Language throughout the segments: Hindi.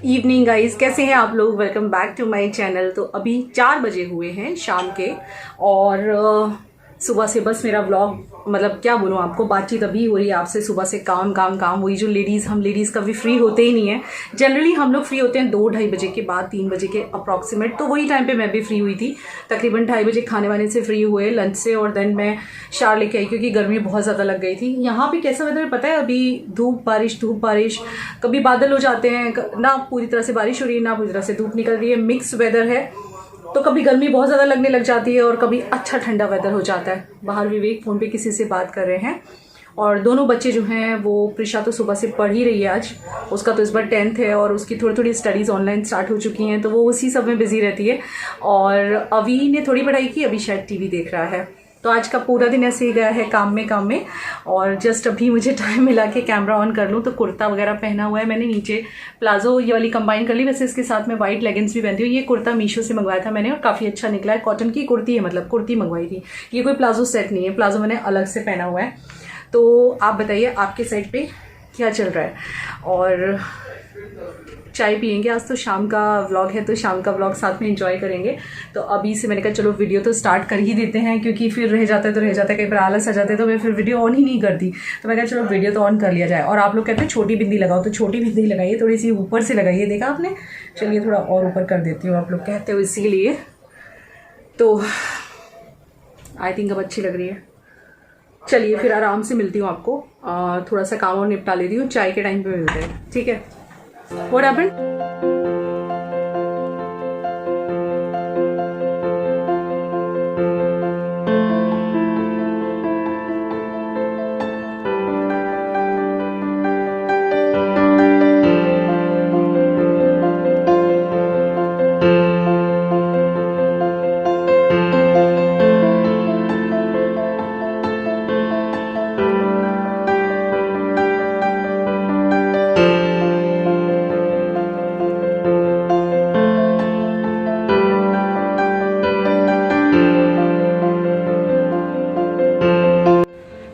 इवनिंग गाइस, कैसे हैं आप लोग। Welcome back to my channel. तो अभी 4 बजे हुए हैं शाम के और सुबह से बस मेरा व्लॉग, मतलब क्या बोलूँ आपको, बातचीत अभी हो रही है आपसे। सुबह से काम काम काम, वही जो हम लेडीज़ कभी फ्री होते ही नहीं है। जनरली हम लोग फ्री होते हैं 2-2:30 बजे के बाद, 3 बजे के अप्रॉक्सीमेट। तो वही टाइम पे मैं भी फ्री हुई थी, तकरीबन 2:30 बजे खाने वाने से फ्री हुए, लंच से। और देन मैं शार लेके आई क्योंकि गर्मी बहुत ज़्यादा लग गई थी। यहाँ पे कैसा वेदर पता है, अभी धूप बारिश, कभी बादल हो जाते हैं, ना पूरी तरह से बारिश हो रही है ना पूरी तरह से धूप निकल रही है, मिक्स वेदर है। तो कभी गर्मी बहुत ज़्यादा लगने लग जाती है और कभी अच्छा ठंडा वेदर हो जाता है। बाहर विवेक फ़ोन पे किसी से बात कर रहे हैं और दोनों बच्चे जो हैं वो, प्रिशा तो सुबह से पढ़ ही रही है आज, उसका तो इस बार 10th है और उसकी थोड़ी स्टडीज़ ऑनलाइन स्टार्ट हो चुकी हैं, तो वो उसी सब में बिजी रहती है। और अभी ने थोड़ी पढ़ाई की, अभी शायद टीवी देख रहा है। तो आज का पूरा दिन ऐसे ही गया है काम में। और जस्ट अभी मुझे टाइम मिला के कैमरा ऑन कर लूँ तो कुर्ता वगैरह पहना हुआ है मैंने, नीचे प्लाजो ये वाली कंबाइन कर ली। वैसे इसके साथ में वाइट लेगिंग्स भी पहनती हूँ। ये कुर्ता मीशो से मंगवाया था मैंने और काफ़ी अच्छा निकला है। कॉटन की कुर्ती है, मतलब कुर्ती मंगवाई थी। ये कोई प्लाजो सेट नहीं है, प्लाजो मैंने अलग से पहना हुआ है। तो आप बताइए आपके साइड पे क्या चल रहा है। और चाय पियेंगे, आज तो शाम का व्लॉग है तो शाम का व्लॉग साथ में एंजॉय करेंगे। तो अभी से मैंने कहा चलो वीडियो तो स्टार्ट कर ही देते हैं, क्योंकि फिर रह जाता है कई बार आलस आ जाते हैं तो मैं फिर वीडियो ऑन ही नहीं करती। तो मैं कहा चलो वीडियो तो ऑन कर लिया जाए। और आप लोग कहते हैं छोटी बिंदी लगाओ, तो छोटी बिंदी लगाइए, थोड़ी सी ऊपर से लगाइए, देखा आपने। चलिए थोड़ा और ऊपर कर देती हूँ, आप लोग कहते हो इसीलिए। तो आई थिंक अब अच्छी लग रही है। चलिए फिर आराम से मिलती हूँ आपको, थोड़ा सा काम और निपटा लेती हूँ, चाय के टाइम पे मिलते हैं, ठीक है। What happened?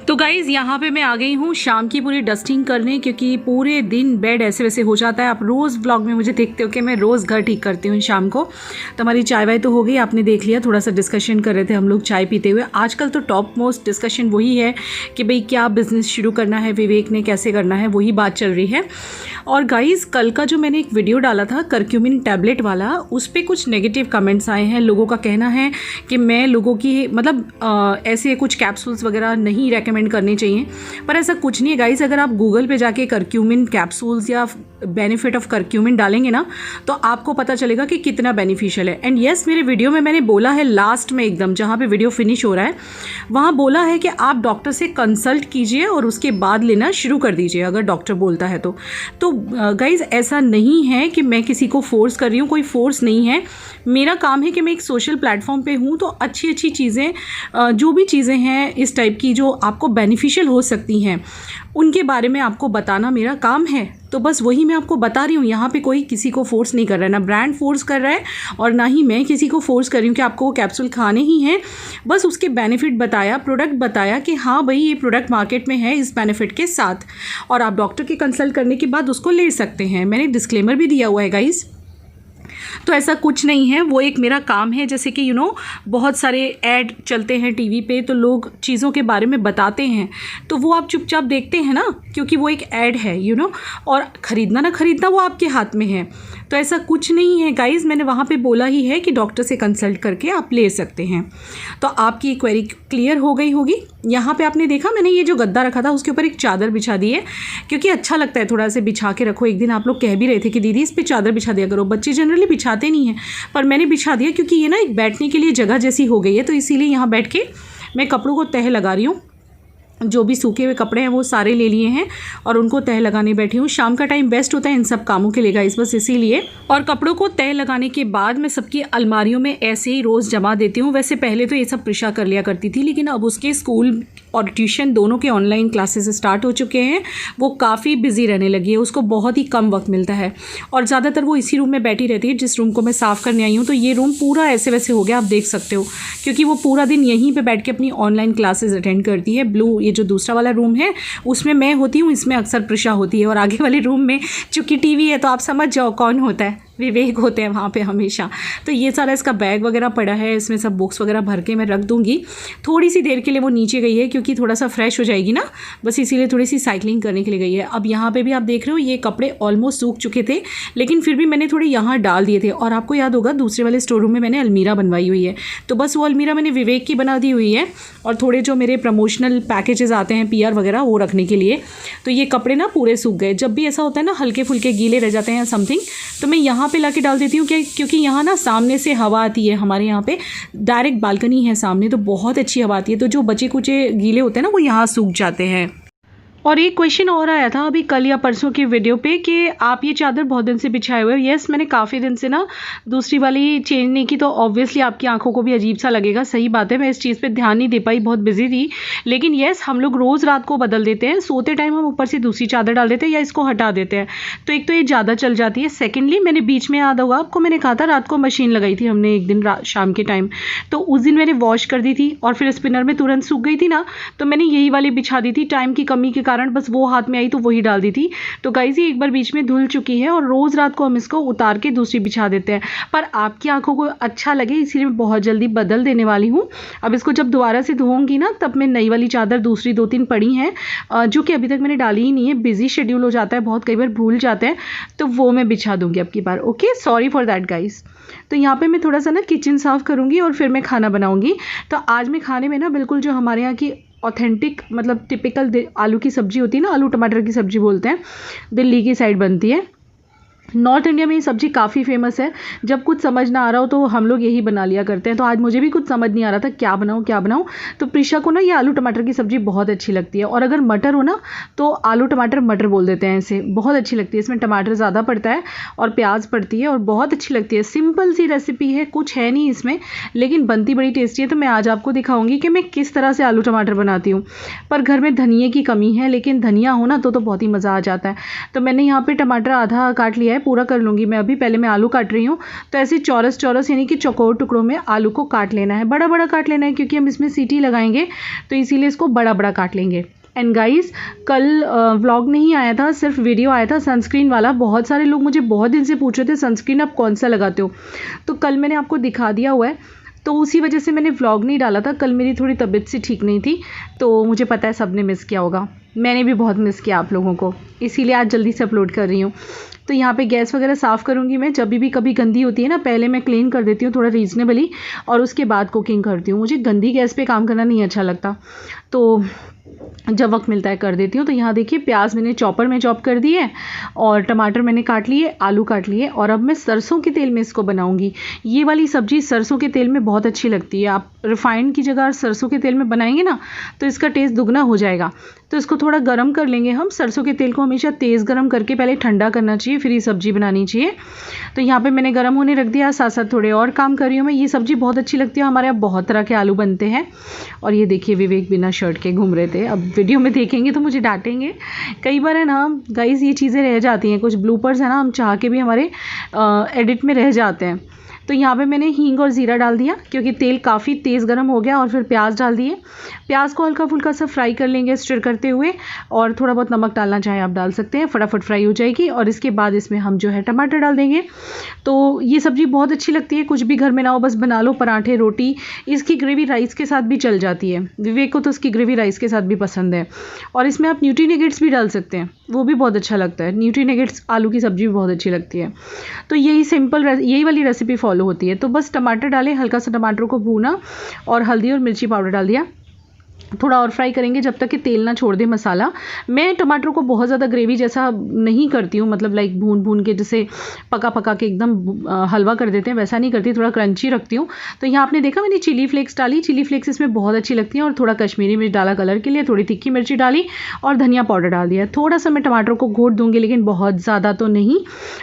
तो गाइज़ यहाँ पे मैं आ गई हूँ शाम की पूरी डस्टिंग करने, क्योंकि पूरे दिन बेड ऐसे वैसे हो जाता है। आप रोज़ व्लॉग में मुझे देखते हो कि मैं रोज़ घर ठीक करती हूँ शाम को। तो हमारी चाय वाय तो हो गई, आपने देख लिया, थोड़ा सा डिस्कशन कर रहे थे हम लोग चाय पीते हुए। आजकल तो टॉप मोस्ट डिस्कशन वही है कि भाई क्या बिज़नेस शुरू करना है, विवेक ने कैसे करना है, वही बात चल रही है। और गाइज़ कल का जो मैंने एक वीडियो डाला था करक्यूमिन टैबलेट वाला, उस पर कुछ नेगेटिव कमेंट्स आए हैं। लोगों का कहना है कि मैं लोगों की मतलब ऐसे कुछ कैप्सूल्स वगैरह नहीं रेकमेंड करनी चाहिए, पर ऐसा कुछ नहीं है गाइस। अगर आप गूगल पे जाके करक्यूमिन कैप्सूल्स या बेनिफिट ऑफ करक्यूमिन डालेंगे ना, तो आपको पता चलेगा कि कितना बेनिफिशियल है। एंड यस, मेरे वीडियो में मैंने बोला है लास्ट में एकदम जहाँ पे वीडियो फिनिश हो रहा है, वहाँ बोला है कि आप डॉक्टर से कंसल्ट कीजिए और उसके बाद लेना शुरू कर दीजिए अगर डॉक्टर बोलता है तो गाइस ऐसा नहीं है कि मैं किसी को फोर्स कर रही हूँ, कोई फोर्स नहीं है। मेरा काम है कि मैं एक सोशल प्लेटफॉर्म पे हूँ, तो अच्छी चीज़ें, जो भी चीज़ें हैं इस टाइप की जो आपको बेनिफिशियल हो सकती हैं, उनके बारे में आपको बताना मेरा काम है। तो बस वही मैं आपको बता रही हूँ। यहाँ पे कोई किसी को फोर्स नहीं कर रहा है, ना ब्रांड फोर्स कर रहा है और ना ही मैं किसी को फोर्स कर रही हूँ कि आपको वो कैप्सूल खाने ही हैं। बस उसके बेनिफिट बताया, प्रोडक्ट बताया कि हाँ भाई ये प्रोडक्ट मार्केट में है इस बेनिफिट के साथ, और आप डॉक्टर के कंसल्ट करने के बाद उसको ले सकते हैं। मैंने डिस्क्लेमर भी दिया हुआ है गाइज़। तो ऐसा कुछ नहीं है, वो एक मेरा काम है। जैसे कि बहुत सारे ऐड चलते हैं टीवी पे, तो लोग चीज़ों के बारे में बताते हैं, तो वो आप चुपचाप देखते हैं ना, क्योंकि वो एक ऐड है और ख़रीदना ना ख़रीदना वो आपके हाथ में है। तो ऐसा कुछ नहीं है गाइज़, मैंने वहाँ पे बोला ही है कि डॉक्टर से कंसल्ट करके आप ले सकते हैं। तो आपकी क्वेरी क्लियर हो गई होगी। यहाँ पे आपने देखा मैंने ये जो गद्दा रखा था उसके ऊपर एक चादर बिछा दी है, क्योंकि अच्छा लगता है थोड़ा से बिछा के रखो। एक दिन आप लोग कह भी रहे थे कि दीदी इस पर चादर बिछा दिया करो, बच्चे जनरली बिछाते नहीं हैं, पर मैंने बिछा दिया क्योंकि ये ना एक बैठने के लिए जगह जैसी हो गई है। तो इसीलिए यहाँ बैठ के मैं कपड़ों को तह लगा रही हूँ। जो भी सूखे हुए कपड़े हैं वो सारे ले लिए हैं और उनको तह लगाने बैठी हूँ। शाम का टाइम बेस्ट होता है इन सब कामों के लिए गाइस, बस इसीलिए। और कपड़ों को तह लगाने के बाद मैं सबकी अलमारियों में ऐसे ही रोज़ जमा देती हूँ। वैसे पहले तो ये सब प्रिशा कर लिया करती थी, लेकिन अब उसके स्कूल और ट्यूशन दोनों के ऑनलाइन क्लासेस स्टार्ट हो चुके हैं। वो काफ़ी बिजी रहने लगी है, उसको बहुत ही कम वक्त मिलता है और ज़्यादातर वो इसी रूम में बैठी रहती है जिस रूम को मैं साफ़ करने आई हूँ। तो ये रूम पूरा ऐसे वैसे हो गया, आप देख सकते हो, क्योंकि वो पूरा दिन यहीं पे बैठ के अपनी ऑनलाइन क्लासेस अटेंड करती है। ब्लू ये जो दूसरा वाला रूम है उसमें मैं होती हूँ, इसमें अक्सर प्रिशा होती है, और आगे वाले रूम में चूँकि टीवी है तो आप समझ जाओ कौन होता है, विवेक होते हैं वहाँ पे हमेशा। तो ये सारा इसका बैग वगैरह पड़ा है, इसमें सब बुक्स वगैरह भर के मैं रख दूँगी। थोड़ी सी देर के लिए वो नीचे गई है क्योंकि थोड़ा सा फ्रेश हो जाएगी ना, बस इसीलिए थोड़ी सी साइकिलिंग करने के लिए गई है। अब यहाँ पे भी आप देख रहे हो ये कपड़े ऑलमोस्ट सूख चुके थे, लेकिन फिर भी मैंने थोड़े यहाँ डाल दिए थे। और आपको याद होगा दूसरे वाले स्टोर रूम में मैंने अलमीरा बनवाई हुई है, तो बस वो अलमीरा मैंने विवेक की बना दी हुई है, और थोड़े जो मेरे प्रमोशनल पैकेजेस आते हैं PR वगैरह वो रखने के लिए। तो ये कपड़े ना पूरे सूख गए। जब भी ऐसा होता है ना हल्के फुल्के गीले रह जाते हैं समथिंग, तो मैं यहाँ पे लाके डाल देती हूँ, क्योंकि यहाँ ना सामने से हवा आती है, हमारे यहाँ पे डायरेक्ट बालकनी है सामने, तो बहुत अच्छी हवा आती है। तो जो बचे कुचे गीले होते हैं ना वो यहाँ सूख जाते हैं। और एक क्वेश्चन और आया था अभी कल या परसों की वीडियो पे कि आप ये चादर बहुत दिन से बिछाए हुए हो। यस, मैंने काफ़ी दिन से ना दूसरी वाली चेंज नहीं की, तो ऑब्वियसली आपकी आंखों को भी अजीब सा लगेगा। सही बात है, मैं इस चीज़ पे ध्यान नहीं दे पाई, बहुत बिजी थी। लेकिन यस, हम लोग रोज़ रात को बदल देते हैं, सोते टाइम हम ऊपर से दूसरी चादर डाल देते हैं या इसको हटा देते हैं, तो एक तो ये ज़्यादा चल जाती है। सेकेंडली मैंने बीच में याद होगा आपको, मैंने कहा था रात को मशीन लगाई थी हमने एक दिन शाम के टाइम, तो उस दिन मैंने वॉश कर दी थी और फिर स्पिनर में तुरंत सूख गई थी ना, तो मैंने यही वाली बिछा दी थी। टाइम की कमी के कारण बस वो हाथ में आई तो वही डाल दी थी। तो गाइस ये एक बार बीच में धुल चुकी है और रोज़ रात को हम इसको उतार के दूसरी बिछा देते हैं, पर आपकी आंखों को अच्छा लगे इसीलिए मैं बहुत जल्दी बदल देने वाली हूँ। अब इसको जब दोबारा से धोऊंगी ना, तब मैं नई वाली चादर दूसरी 2-3 पड़ी हैं जो कि अभी तक मैंने डाली ही नहीं है, बिजी शेड्यूल हो जाता है, बहुत कई बार भूल जाते हैं, तो वो मैं बिछा दूंगी अब की बार। Okay, sorry for that guys. तो यहाँ पे मैं थोड़ा सा ना किचन साफ़ करूँगी और फिर मैं खाना बनाऊँगी। तो आज मैं खाने में ना बिल्कुल जो हमारे यहाँ की ऑथेंटिक मतलब टिपिकल आलू की सब्ज़ी होती है ना, आलू टमाटर की सब्ज़ी बोलते हैं, दिल्ली की साइड बनती है। नॉर्थ इंडिया में ये सब्ज़ी काफ़ी फेमस है। जब कुछ समझ ना आ रहा हो तो हम लोग यही बना लिया करते हैं। तो आज मुझे भी कुछ समझ नहीं आ रहा था क्या बनाऊँ, तो प्रिशा को ना ये आलू टमाटर की सब्ज़ी बहुत अच्छी लगती है। और अगर मटर हो ना तो आलू टमाटर मटर बोल देते हैं, इसे बहुत अच्छी लगती है। इसमें टमाटर ज़्यादा पड़ता है और प्याज पड़ती है और बहुत अच्छी लगती है। सिंपल सी रेसिपी है, कुछ है नहीं इसमें, लेकिन बनती बड़ी टेस्टी है। तो मैं आज आपको दिखाऊंगी कि मैं किस तरह से आलू टमाटर बनाती हूँ। पर घर में धनिए की कमी है, लेकिन धनिया हो ना तो बहुत ही मज़ा आ जाता है। तो मैंने यहाँ पर टमाटर आधा काट लिया है, पूरा कर लूँगी मैं अभी। पहले मैं आलू काट रही हूँ, तो ऐसे चौरस चौरस यानी कि चौकोर टुकड़ों में आलू को काट लेना है। बड़ा बड़ा काट लेना है क्योंकि हम इसमें सीटी लगाएंगे, तो इसीलिए इसको बड़ा बड़ा काट लेंगे। एंड गाइस, कल व्लॉग नहीं आया था, सिर्फ वीडियो आया था सनस्क्रीन वाला। बहुत सारे लोग मुझे बहुत दिन से पूछ रहे थे सनस्क्रीन आप कौन सा लगाते हो, तो कल मैंने आपको दिखा दिया हुआ है, तो उसी वजह से मैंने व्लॉग नहीं डाला था। कल मेरी थोड़ी तबीयत सी ठीक नहीं थी, तो मुझे पता है सबने मिस किया होगा, मैंने भी बहुत मिस किया आप लोगों को, इसीलिए आज जल्दी से अपलोड कर रही हूँ। तो यहाँ पे गैस वगैरह साफ़ करूँगी मैं। जब भी कभी गंदी होती है ना, पहले मैं क्लीन कर देती हूँ थोड़ा रीज़नेबली, और उसके बाद कुकिंग करती हूँ। मुझे गंदी गैस पे काम करना नहीं अच्छा लगता, तो जब वक्त मिलता है कर देती हूँ। तो यहाँ देखिए प्याज मैंने चॉपर में चॉप कर दी है और टमाटर मैंने काट लिए, आलू काट लिए, और अब मैं सरसों के तेल में इसको बनाऊँगी। ये वाली सब्ज़ी सरसों के तेल में बहुत अच्छी लगती है। आप रिफाइंड की जगह सरसों के तेल में बनाएंगे ना तो इसका टेस्ट दुगना हो जाएगा। तो इसको थोड़ा गर्म कर लेंगे हम। सरसों के तेल को हमेशा तेज़ गर्म करके पहले ठंडा करना चाहिए, फिर ये सब्ज़ी बनानी चाहिए। तो यहाँ पे मैंने गर्म होने रख दिया, साथ साथ थोड़े और काम कर रही हूँ मैं। ये सब्ज़ी बहुत अच्छी लगती है, हमारे यहाँ बहुत तरह के आलू बनते हैं। और ये देखिए विवेक बिना शर्ट के घूम रहे थे, अब वीडियो में देखेंगे तो मुझे डांटेंगे। कई बार है ना गाइस ये चीज़ें रह जाती हैं, कुछ ब्लूपर्स है ना हम चाह के भी हमारे एडिट में रह जाते हैं। तो यहाँ पे मैंने हींग और ज़ीरा डाल दिया क्योंकि तेल काफ़ी तेज़ गर्म हो गया, और फिर प्याज डाल दिए। प्याज को हल्का फुल्का सा फ्राई कर लेंगे स्टिर करते हुए, और थोड़ा बहुत नमक डालना चाहे आप डाल सकते हैं, फटाफट फ्राई हो जाएगी। और इसके बाद इसमें हम जो है टमाटर डाल देंगे। तो ये सब्ज़ी बहुत अच्छी लगती है, कुछ भी घर में ना हो बस बना लो, पराठे रोटी। इसकी ग्रेवी राइस के साथ भी चल जाती है, विवेक को तो इसकी ग्रेवी राइस के साथ भी पसंद है। और इसमें आप न्यूट्री नेगेट्स भी डाल सकते हैं, वो भी बहुत अच्छा लगता है। न्यूट्री नेगेट्स आलू की सब्ज़ी भी बहुत अच्छी लगती है। तो यही सिंपल यही वाली रेसिपी फॉलो होती है। तो बस टमाटर डालें, हल्का सा टमाटर को भूना और हल्दी और मिर्ची पाउडर डाल दिया। थोड़ा और फ्राई करेंगे जब तक कि तेल ना छोड़ दे मसाला। मैं टमाटर को बहुत ज़्यादा ग्रेवी जैसा नहीं करती हूँ, मतलब लाइक भून के जैसे पका के एकदम हलवा कर देते हैं वैसा नहीं करती, थोड़ा क्रंची रखती हूँ। तो यहाँ आपने देखा मैंने चिली फ्लेक्स डाली, चिली फ्लेक्स इसमें बहुत अच्छी लगती है, और थोड़ा कश्मीरी मिर्च डाला कलर के लिए, थोड़ी तीखी मिर्ची डाली और धनिया पाउडर डाल दिया। थोड़ा सा मैं टमाटर को घोट दूँगी, लेकिन बहुत ज़्यादा तो नहीं,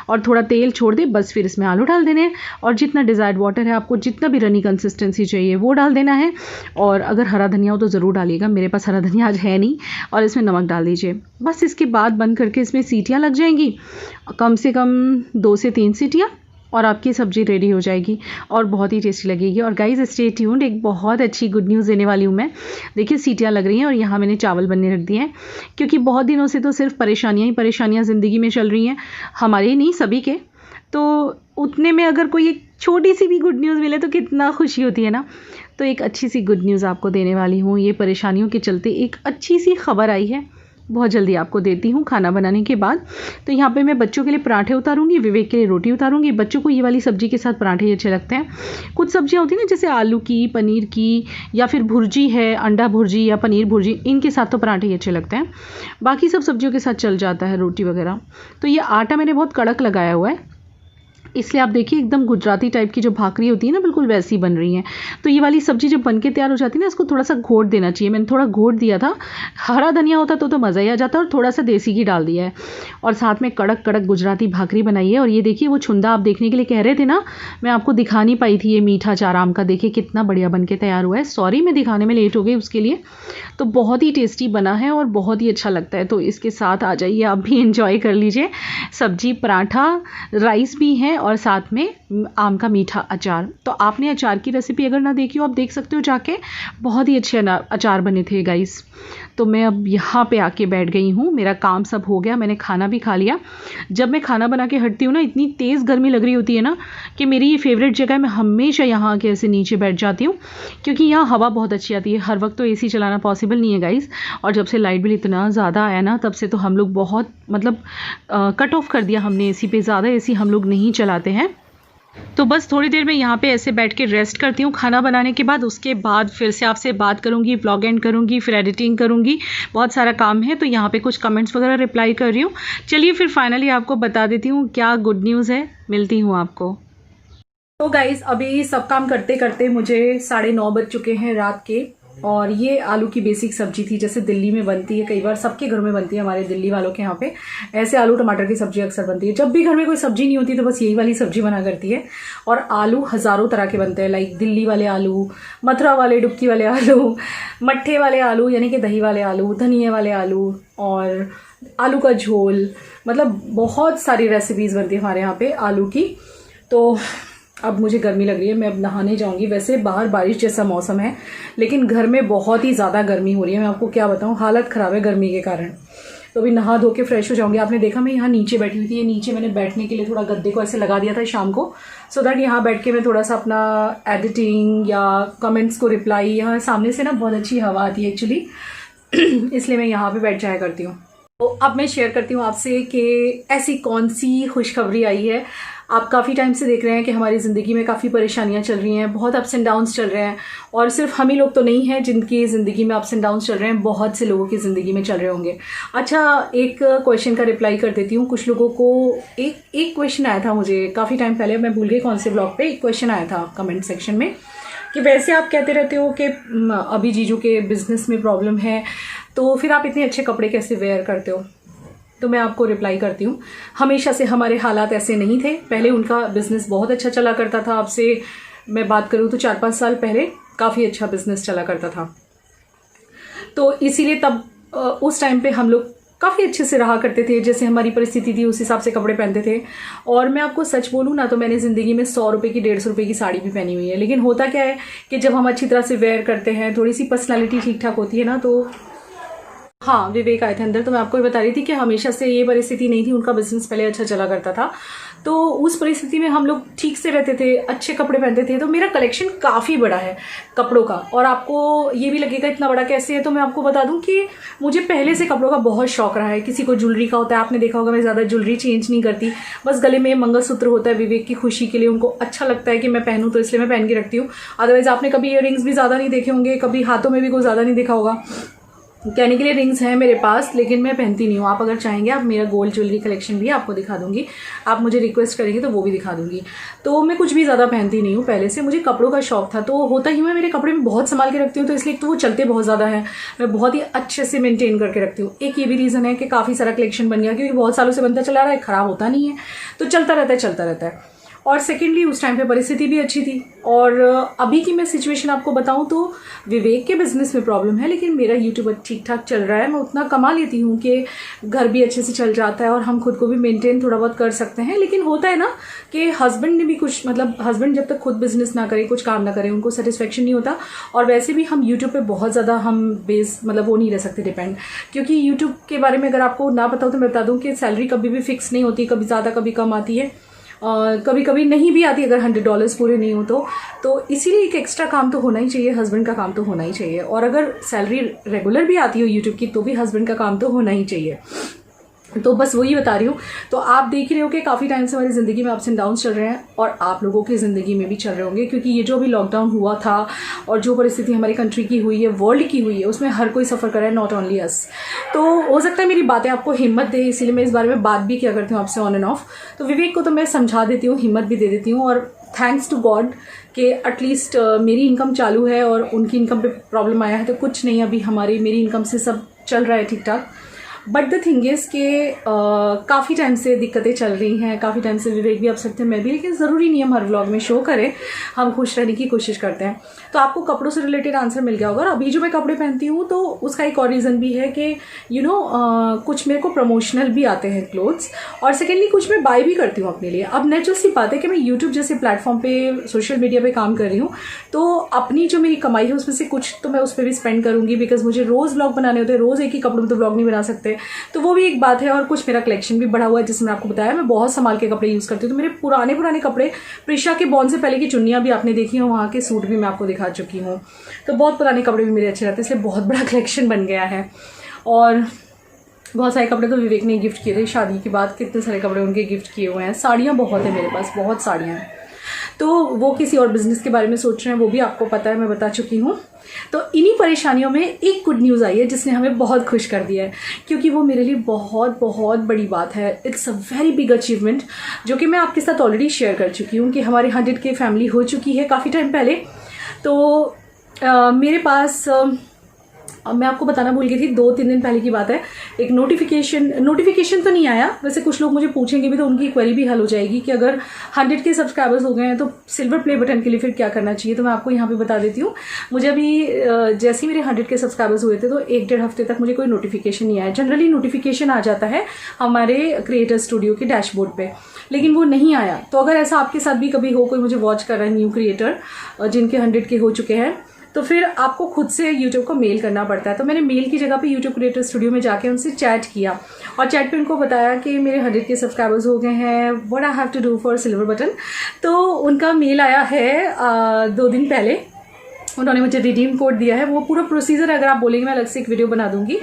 और थोड़ा तेल छोड़ दे बस। फिर इसमें आलू डाल देने, और जितना डिज़ायर्ड वाटर है आपको, जितना भी रनी कंसिस्टेंसी चाहिए वो डाल देना है। और अगर हरा धनिया हो तो ज़रूर डालिएगा, मेरे पास हरा धनिया आज है नहीं। और इसमें नमक डाल दीजिए बस। इसके बाद बंद करके इसमें सीटियाँ लग जाएंगी, कम से कम 2 से 3 सीटियाँ, और आपकी सब्ज़ी रेडी हो जाएगी और बहुत ही टेस्टी लगेगी। और गाइस स्टे ट्यून्ड, एक बहुत अच्छी गुड न्यूज़ देने वाली हूँ मैं। देखिए सीटियाँ लग रही हैं और यहाँ मैंने चावल बनने रख दिए हैं, क्योंकि बहुत दिनों से तो सिर्फ परेशानियाँ ही परेशानियाँ ज़िंदगी में चल रही हैं, हमारे ही नहीं सभी के। तो उतने में अगर कोई एक छोटी सी भी गुड न्यूज़ मिले तो कितना खुशी होती है ना। तो एक अच्छी सी गुड न्यूज़ आपको देने वाली हूँ। ये परेशानियों के चलते एक अच्छी सी खबर आई है, बहुत जल्दी आपको देती हूँ खाना बनाने के बाद। तो यहाँ पे मैं बच्चों के लिए पराठे उतारूंगी, विवेक के लिए रोटी उतारूंगी। बच्चों को ये वाली सब्ज़ी के साथ पराठे ही अच्छे लगते हैं। कुछ सब्जियाँ होती हैं ना, जैसे आलू की, पनीर की, या फिर भुर्जी है, अंडा भुर्जी या पनीर भुर्जी, इनके साथ तो पराठे ही अच्छे लगते हैं। बाकी सब सब्जियों के साथ चल जाता है रोटी वगैरह। तो ये आटा मैंने बहुत कड़क लगाया हुआ है, इसलिए आप देखिए एकदम गुजराती टाइप की जो भाकरी होती है ना, बिल्कुल वैसी बन रही है। तो ये वाली सब्ज़ी जब बन के तैयार हो जाती है ना, इसको थोड़ा सा घोट देना चाहिए। मैंने थोड़ा घोट दिया था, हरा धनिया होता तो मज़ा ही आ जाता, और थोड़ा सा देसी घी डाल दिया है, और साथ में कड़क कड़क गुजराती भाकरी बनाई है। और ये देखिए वो छुंदा आप देखने के लिए कह रहे थे ना, मैं आपको दिखा नहीं पाई थी। ये मीठा अचार आम का देखिए कितना बढ़िया बन के तैयार हुआ है। सॉरी मैं दिखाने में लेट हो गई उसके लिए। तो बहुत ही टेस्टी बना है और बहुत ही अच्छा लगता है। तो इसके साथ आ जाइए, आप भी इंजॉय कर लीजिए। सब्जी, पराठा, राइस भी है और साथ में आम का मीठा अचार। तो आपने अचार की रेसिपी अगर ना देखी हो, आप देख सकते हो जाके, बहुत ही अच्छे अचार बने थे गाइस। तो मैं अब यहाँ पे आके बैठ गई हूँ, मेरा काम सब हो गया, मैंने खाना भी खा लिया। जब मैं खाना बना के हटती हूँ ना, इतनी तेज़ गर्मी लग रही होती है ना कि मेरी ये फेवरेट जगह है। मैं हमेशा यहाँ आके ऐसे नीचे बैठ जाती हूँ, क्योंकि यहाँ हवा बहुत अच्छी आती है। हर वक्त तो एसी चलाना पॉसिबल नहीं है गाइस, और जब से लाइट बिल इतना ज़्यादा आया ना, तब से तो हम लोग बहुत मतलब कट ऑफ कर दिया हमने एसी पे। ज़्यादा एसी हम लोग नहीं चलाते हैं। तो बस थोड़ी देर में यहाँ पे ऐसे बैठ के रेस्ट करती हूँ खाना बनाने के बाद। उसके बाद फिर से आपसे बात करूँगी, व्लॉग एंड करूँगी, फिर एडिटिंग करूँगी, बहुत सारा काम है। तो यहाँ पे कुछ कमेंट्स वगैरह रिप्लाई कर रही हूँ। चलिए फिर फाइनली आपको बता देती हूँ क्या गुड न्यूज़ है, मिलती हूँ आपको। तो गाइज़ अभी सब काम करते करते मुझे 9:30 बज चुके हैं रात के। और ये आलू की बेसिक सब्जी थी, जैसे दिल्ली में बनती है, कई बार सबके घर में बनती है, हमारे दिल्ली वालों के यहाँ पे ऐसे आलू टमाटर की सब्जी अक्सर बनती है। जब भी घर में कोई सब्जी नहीं होती तो बस यही वाली सब्जी बना करती है। और आलू हज़ारों तरह के बनते हैं, लाइक दिल्ली वाले आलू, मथुरा वाले, डुबकी वाले आलू, मट्ठे वाले आलू यानी कि दही वाले आलू, धनिया वाले आलू, और आलू का झोल, मतलब बहुत सारी रेसिपीज़ बनती है हमारे यहाँ पे आलू की। तो अब मुझे गर्मी लग रही है, मैं अब नहाने जाऊंगी। वैसे बाहर बारिश जैसा मौसम है, लेकिन घर में बहुत ही ज़्यादा गर्मी हो रही है। मैं आपको क्या बताऊं, हालत ख़राब है गर्मी के कारण। तो अभी नहा धो के फ्रेश हो जाऊंगी। आपने देखा मैं यहाँ नीचे बैठी हुई थी, ये नीचे मैंने बैठने के लिए थोड़ा गद्दे को ऐसे लगा दिया था शाम को, सो दैट यहाँ बैठ के मैं थोड़ा सा अपना एडिटिंग या कमेंट्स को रिप्लाई, यहाँ सामने से ना बहुत अच्छी हवा आती है एक्चुअली, इसलिए मैं यहाँ पर बैठ जाया करती हूँ। तो अब मैं शेयर करती हूँ आपसे कि ऐसी कौन सी खुशखबरी आई है। आप काफ़ी टाइम से देख रहे हैं कि हमारी ज़िंदगी में काफ़ी परेशानियां चल रही हैं, बहुत अप्स एंड डाउन्स चल रहे हैं। और सिर्फ हम ही लोग तो नहीं हैं जिनकी ज़िंदगी में अप्स एंड डाउन्स चल रहे हैं, बहुत से लोगों की ज़िंदगी में चल रहे होंगे। अच्छा, एक क्वेश्चन का रिप्लाई कर देती हूँ। कुछ लोगों को एक क्वेश्चन आया था मुझे काफ़ी टाइम पहले, मैं भूल गई कौन से ब्लॉग पे, एक क्वेश्चन आया था कमेंट सेक्शन में कि वैसे आप कहते रहते हो कि अभी जीजू के बिज़नेस में प्रॉब्लम है, तो फिर आप इतने अच्छे कपड़े कैसे वेयर करते हो। तो मैं आपको रिप्लाई करती हूँ, हमेशा से हमारे हालात ऐसे नहीं थे। पहले उनका बिज़नेस बहुत अच्छा चला करता था, आपसे मैं बात करूँ तो 4-5 साल पहले काफ़ी अच्छा बिज़नेस चला करता था। तो इसीलिए तब उस टाइम पे हम लोग काफ़ी अच्छे से रहा करते थे, जैसे हमारी परिस्थिति थी उस हिसाब से कपड़े पहनते थे। और मैं आपको सच बोलूँ ना, तो मैंने ज़िंदगी में 100 रुपये की, 150 रुपये की साड़ी भी पहनी हुई है। लेकिन होता क्या है कि जब हम अच्छी तरह से वेयर करते हैं, थोड़ी सी पर्सनैलिटी ठीक ठाक होती है ना, तो हाँ, विवेक आए थे अंदर। तो मैं आपको ये बता रही थी कि हमेशा से ये परिस्थिति नहीं थी, उनका बिजनेस पहले अच्छा चला करता था। तो उस परिस्थिति में हम लोग ठीक से रहते थे, अच्छे कपड़े पहनते थे। तो मेरा कलेक्शन काफ़ी बड़ा है कपड़ों का, और आपको ये भी लगेगा इतना बड़ा कैसे है। तो मैं आपको बता दूं कि मुझे पहले से कपड़ों का बहुत शौक रहा है। किसी को ज्वेलरी का होता है, आपने देखा होगा मैं ज़्यादा ज्वेलरी चेंज नहीं करती, बस गले में मंगलसूत्र होता है विवेक की खुशी के लिए, उनको अच्छा लगता है कि मैं पहनूँ तो इसलिए मैं पहन के रखती हूँ। अदरवाइज आपने कभी ईयररिंग्स भी ज़्यादा नहीं देखे होंगे, कभी हाथों में भी कोई ज़्यादा नहीं देखा होगा। कहने के लिए रिंग्स हैं मेरे पास, लेकिन मैं पहनती नहीं हूँ। आप अगर चाहेंगे आप मेरा गोल्ड ज्वेलरी कलेक्शन भी आपको दिखा दूंगी, आप मुझे रिक्वेस्ट करेंगे तो वो भी दिखा दूंगी। तो मैं कुछ भी ज़्यादा पहनती नहीं हूँ पहले से, मुझे कपड़ों का शौक था। तो होता ही मैं मेरे कपड़े में बहुत संभाल के रखती हूँ, तो इसलिए तो वो चलते बहुत ज़्यादा है, मैं बहुत ही अच्छे से मेंटेन करके रखती हूँ। एक ये भी रीज़न है कि काफ़ी सारा कलेक्शन बन गया, क्योंकि बहुत सालों से बनता चला रहा है, ख़राब होता नहीं है, तो चलता रहता है। और सेकेंडली उस टाइम पे परिस्थिति भी अच्छी थी। और अभी की मैं सिचुएशन आपको बताऊं तो विवेक के बिजनेस में प्रॉब्लम है, लेकिन मेरा यूट्यूब ठीक ठाक चल रहा है। मैं उतना कमा लेती हूँ कि घर भी अच्छे से चल जाता है और हम खुद को भी मेंटेन थोड़ा बहुत कर सकते हैं। लेकिन होता है ना कि हस्बैंड ने भी कुछ, मतलब हस्बैंड जब तक खुद बिजनेस ना करे, कुछ काम ना करे, उनको सेटिस्फेक्शन नहीं होता। और वैसे भी हम यूट्यूब पे बहुत ज़्यादा हम बेस, मतलब वो नहीं रह सकते डिपेंड, क्योंकि यूट्यूब के बारे में अगर आपको ना पता हो तो मैं बता दूं कि सैलरी कभी भी फिक्स नहीं होती, कभी ज़्यादा कभी कम आती है, कभी कभी नहीं भी आती अगर $100 पूरे नहीं हो तो इसीलिए एक एक्स्ट्रा काम तो होना ही चाहिए, हस्बैंड का काम तो होना ही चाहिए। और अगर सैलरी रेगुलर भी आती हो यूट्यूब की तो भी हस्बैंड का काम तो होना ही चाहिए। तो बस वही बता रही हूँ। तो आप देख रहे हो कि काफ़ी टाइम से हमारी ज़िंदगी में अप्स एंड डाउन्स चल रहे हैं और आप लोगों की ज़िंदगी में भी चल रहे होंगे, क्योंकि ये जो अभी लॉकडाउन हुआ था और जो परिस्थिति हमारी कंट्री की हुई है, वर्ल्ड की हुई है, उसमें हर कोई सफ़र कर रहा है, नॉट ओनली अस। तो हो सकता है मेरी बातें आपको हिम्मत दे, इसीलिए मैं इस बारे में बात भी किया करती हूँ आपसे ऑन एंड ऑफ। तो विवेक को तो मैं समझा देती हूँ, हिम्मत भी दे देती हूँ, और थैंक्स टू गॉड कि एटलीस्ट मेरी इनकम चालू है और उनकी इनकम पे प्रॉब्लम आया है तो कुछ नहीं, अभी मेरी इनकम से सब चल रहा है ठीक ठाक। बट द थिंग इज़ कि काफ़ी टाइम से दिक्कतें चल रही हैं, काफ़ी टाइम से विवेक भी अपसेट थे, मैं भी, लेकिन ज़रूरी नहीं हम हर व्लॉग में शो करें, हम खुश रहने की कोशिश करते हैं। तो आपको कपड़ों से रिलेटेड आंसर मिल गया होगा। और अभी जो मैं कपड़े पहनती हूँ तो उसका एक और रीज़न भी है कि कुछ मेरे को प्रमोशनल भी आते हैं क्लोथ्स, और सेकेंडली कुछ मैं बाय भी करती हूँ अपने लिए। अब नेचुरल सी बात है कि मैं यूट्यूब जैसे प्लेटफॉर्म पे, सोशल मीडिया पे काम कर रही हूँ, तो अपनी जो मेरी कमाई है उसमें से कुछ तो मैं उस पर भी स्पेंड करूँगी, बिकॉज मुझे रोज़ व्लॉग बनाने होते हैं, रोज़ एक ही कपड़ों में तो व्लॉग नहीं बना सकते, तो वो भी एक बात है। और कुछ मेरा कलेक्शन भी बढ़ा हुआ है, जिसमें आपको बताया मैं बहुत संभाल के कपड़े यूज़ करती हूँ। तो मेरे पुराने कपड़े, प्रिशा के बॉर्न से पहले की चुन्नियाँ भी आपने देखी हैं, वहाँ के सूट भी मैं आपको दिखा चुकी हूँ। तो बहुत पुराने कपड़े भी मेरे अच्छे रहते हैं, इसलिए बहुत बड़ा कलेक्शन बन गया है। और बहुत सारे कपड़े तो विवेक ने गिफ्ट किए थे शादी के बाद, कितने सारे कपड़े उनके गिफ्ट किए हुए हैं। साड़ियाँ बहुत है मेरे पास, बहुत साड़ियाँ हैं। तो वो किसी और बिजनेस के बारे में सोच रहे हैं, वो भी आपको पता है, मैं बता चुकी हूँ। तो इन्हीं परेशानियों में एक गुड न्यूज़ आई है जिसने हमें बहुत खुश कर दिया है, क्योंकि वो मेरे लिए बहुत बहुत बड़ी बात है। It's a very big achievement, जो कि मैं आपके साथ ऑलरेडी शेयर कर चुकी हूँ कि हमारे 100K फैमिली हो चुकी है काफ़ी टाइम पहले। तो मेरे पास मैं आपको बताना भूल गई थी, 2-3 दिन पहले की बात है, एक नोटिफिकेशन तो नहीं आया। वैसे कुछ लोग मुझे पूछेंगे भी तो उनकी क्वेरी भी हल हो जाएगी कि अगर 100K सब्सक्राइबर्स हो गए हैं तो सिल्वर प्ले बटन के लिए फिर क्या करना चाहिए। तो मैं आपको यहाँ पे बता देती हूँ। मुझे अभी जैसे ही मेरे 100K सब्सक्राइबर्स हुए थे तो 1-1.5 हफ्ते तक मुझे कोई नोटिफिकेशन नहीं आया। जनरली नोटिफिकेशन आ जाता है हमारे क्रिएटर स्टूडियो के डैशबोर्ड पे, लेकिन वो नहीं आया। तो अगर ऐसा आपके साथ भी कभी हो, कोई मुझे वॉच कर रहा है न्यू क्रिएटर जिनके 100K हो चुके हैं, तो फिर आपको खुद से यूट्यूब को मेल करना पड़ता है। तो मैंने मेल की जगह पे यूट्यूब क्रिएटर स्टूडियो में जाके उनसे चैट किया और चैट पे उनको बताया कि मेरे 100K सब्सक्राइबर्स हो गए हैं, what I have to do for silver button. तो उनका मेल आया है 2 दिन पहले, उन्होंने मुझे रिडीम कोड दिया है। वो पूरा प्रोसीजर अगर आप बोलेंगे मैं अलग से एक वीडियो बना दूंगी।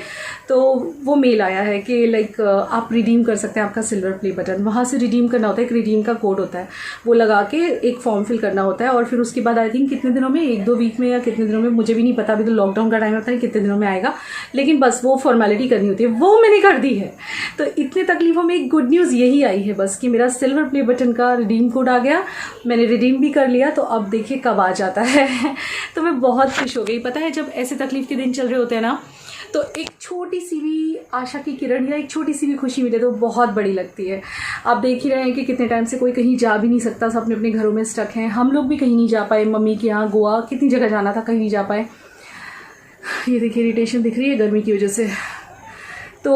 तो वो मेल आया है कि लाइक आप रिडीम कर सकते हैं आपका सिल्वर प्ले बटन। वहाँ से रिडीम करना होता है, एक रिडीम का कोड होता है, वो लगा के एक फॉर्म फिल करना होता है। और फिर उसके बाद आई थिंक कितने दिनों में, 1-2 वीक में या कितने दिनों में, मुझे भी नहीं पता, अभी तो लॉकडाउन का टाइम होता है, कितने दिनों में आएगा, लेकिन बस वो फॉर्मेलिटी करनी होती है, वो मैंने कर दी है। तो इतने तकलीफों में एक गुड न्यूज़ यही आई है बस कि मेरा सिल्वर प्ले बटन का रिडीम कोड आ गया, मैंने रिडीम भी कर लिया। तो अब देखिए कब आ जाता है। तो मैं बहुत खुश हो गई। पता है जब ऐसे तकलीफ के दिन चल रहे होते हैं ना, तो एक छोटी सी भी आशा की किरण या एक छोटी सी भी खुशी मिले तो बहुत बड़ी लगती है। आप देख ही रहे हैं कि कितने टाइम से कोई कहीं जा भी नहीं सकता, सब अपने अपने घरों में स्टक हैं। हम लोग भी कहीं नहीं जा पाए, मम्मी के यहाँ, गोवा, कितनी जगह जाना था, कहीं नहीं जा पाए। ये देखिए इरिटेशन दिख रही है गर्मी की वजह से। तो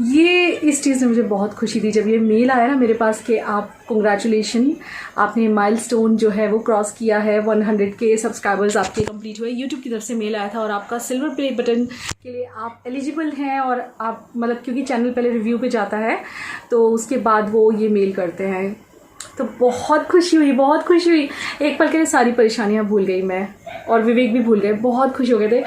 ये इस चीज़ ने मुझे बहुत खुशी दी जब ये मेल आया ना मेरे पास कि आप कांग्रेचुलेशन, आपने माइलस्टोन जो है वो क्रॉस किया है, 100K सब्सक्राइबर्स आपके कंप्लीट हुए। यूट्यूब की तरफ से मेल आया था और आपका सिल्वर प्ले बटन के लिए आप एलिजिबल हैं। और आप मतलब क्योंकि चैनल पहले रिव्यू पे जाता है तो उसके बाद वो ये मेल करते हैं। तो बहुत खुशी हुई, बहुत खुशी हुई। एक पल के लिए सारी परेशानियां भूल गई मैं, और विवेक भी भूल गए, बहुत खुश हो गए थे।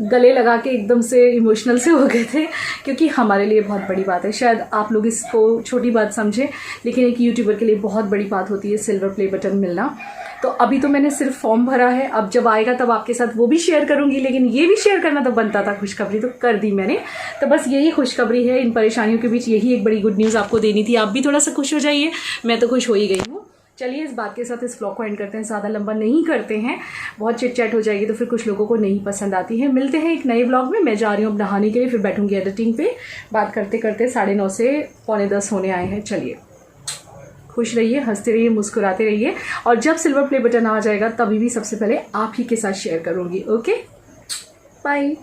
गले लगा के एकदम से इमोशनल से हो गए थे, क्योंकि हमारे लिए बहुत बड़ी बात है। शायद आप लोग इसको छोटी बात समझें, लेकिन एक यूट्यूबर के लिए बहुत बड़ी बात होती है सिल्वर प्ले बटन मिलना। तो अभी तो मैंने सिर्फ फॉर्म भरा है, अब जब आएगा तब आपके साथ वो भी शेयर करूंगी, लेकिन ये भी शेयर करना तो बनता था, खुशखबरी तो कर दी मैंने। तो बस यही खुशखबरी है, इन परेशानियों के बीच यही एक बड़ी गुड न्यूज़ आपको देनी थी। आप भी थोड़ा सा खुश हो जाइए, मैं तो खुश हो ही गई हूँ। चलिए इस बात के साथ इस व्लॉग को एंड करते हैं, ज़्यादा लंबा नहीं करते हैं, बहुत चिट चैट हो जाएगी तो फिर कुछ लोगों को नहीं पसंद आती है। मिलते हैं एक नए व्लॉग में। मैं जा रही हूँ अब नहाने के लिए, फिर बैठूंगी एडिटिंग पे। बात करते करते 9:30 से 9:45 होने आए हैं। चलिए। खुश रहिए, हंसते रहिए, मुस्कुराते रहिए, और जब सिल्वर प्ले बटन आ जाएगा तभी भी सबसे पहले आप ही के साथ शेयर करूँगी। Okay, bye.